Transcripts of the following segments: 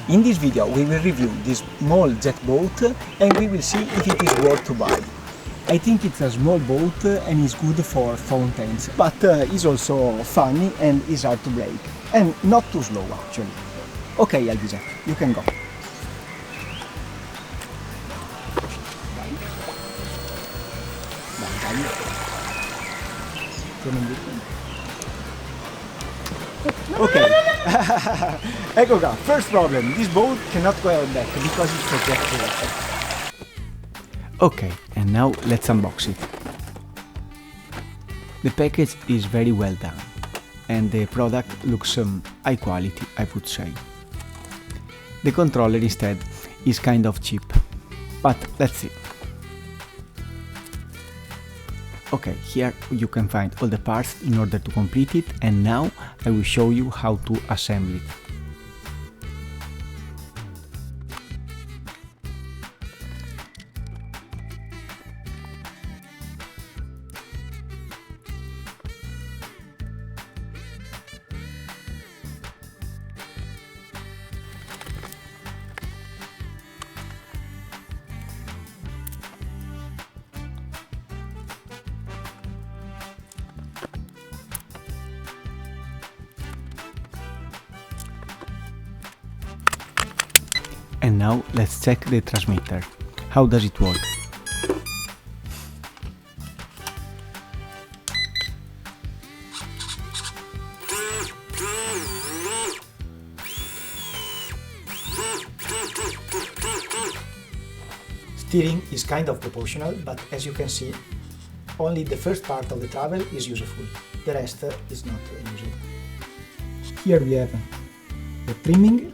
In this video we will review this small jet boat and we will see if it is worth to buy. I think it's a small boat and is good for fountains, but is also funny and is hard to break and not too slow actually. Okay Elvisa, you can go. Okay, ecco qua, first problem, this boat cannot go out back because it's projected. Okay, and now let's unbox it. The package is very well done and the product looks high quality, I would say. The controller instead is kind of cheap, but let's see. Okay, here you can find all the parts in order to complete it, and now I will show you how to assemble it. And now let's check the transmitter. How does it work? Steering is kind of proportional, but as you can see, only the first part of the travel is useful, the rest is not useful. Here we have the trimming,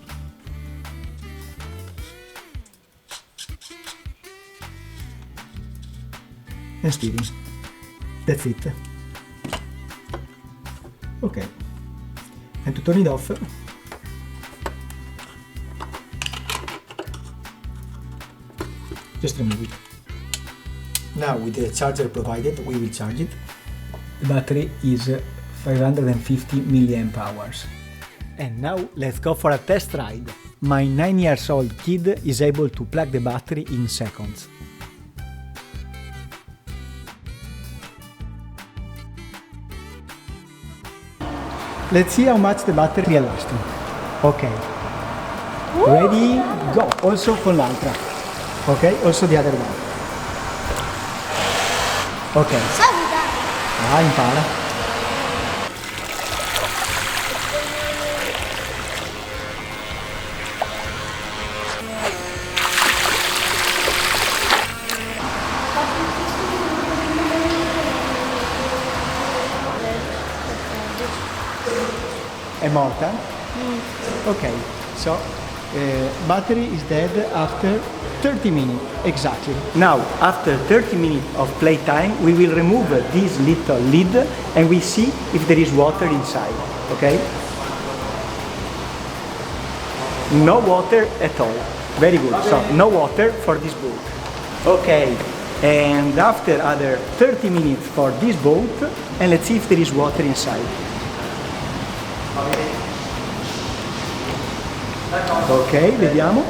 and steering. That's it. Okay. And to turn it off, just remove it. Now with the charger provided, we will charge it. The battery is 550 milliamp hours. And now let's go for a test ride. My 9-year-old kid is able to plug the battery in seconds. Let's see how much the battery is lasting. Okay. Ready, go. Also con l'altra. Okay, also the other one. Okay. Impara. È morta? Okay, so battery is dead after 30 minutes, exactly. Now, after 30 minutes of playtime, we will remove this little lid and we see if there is water inside, okay? No water at all. Very good, so no water for this boat. Okay, and after other 30 minutes for this boat, and let's see if there is water inside. Ok, vediamo.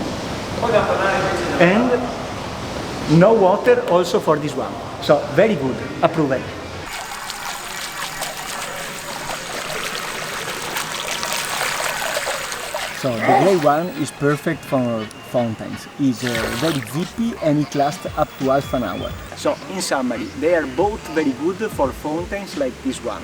And no water also for this one. So, very good, approved. So, the grey one is perfect for fountains. It's very zippy and it lasts up to half an hour. So, in summary, they are both very good for fountains like this one.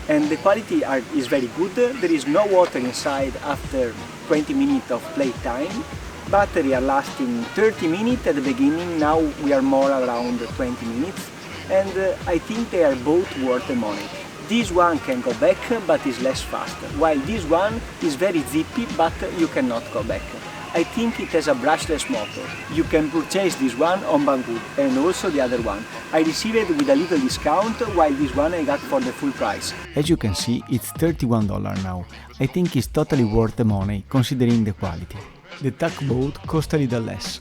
And the quality is very good. There is no water inside after 20 minutes of playtime. Battery are lasting 30 minutes at the beginning, now we are more around 20 minutes. And I think they are both worth the money. This one can go back but is less fast, while this one is very zippy but you cannot go back. I think it has a brushless motor. You can purchase this one on Banggood and also the other one. I received it with a little discount, while this one I got for the full price. As you can see, it's $31 now. I think it's totally worth the money considering the quality. The tugboat cost a little less.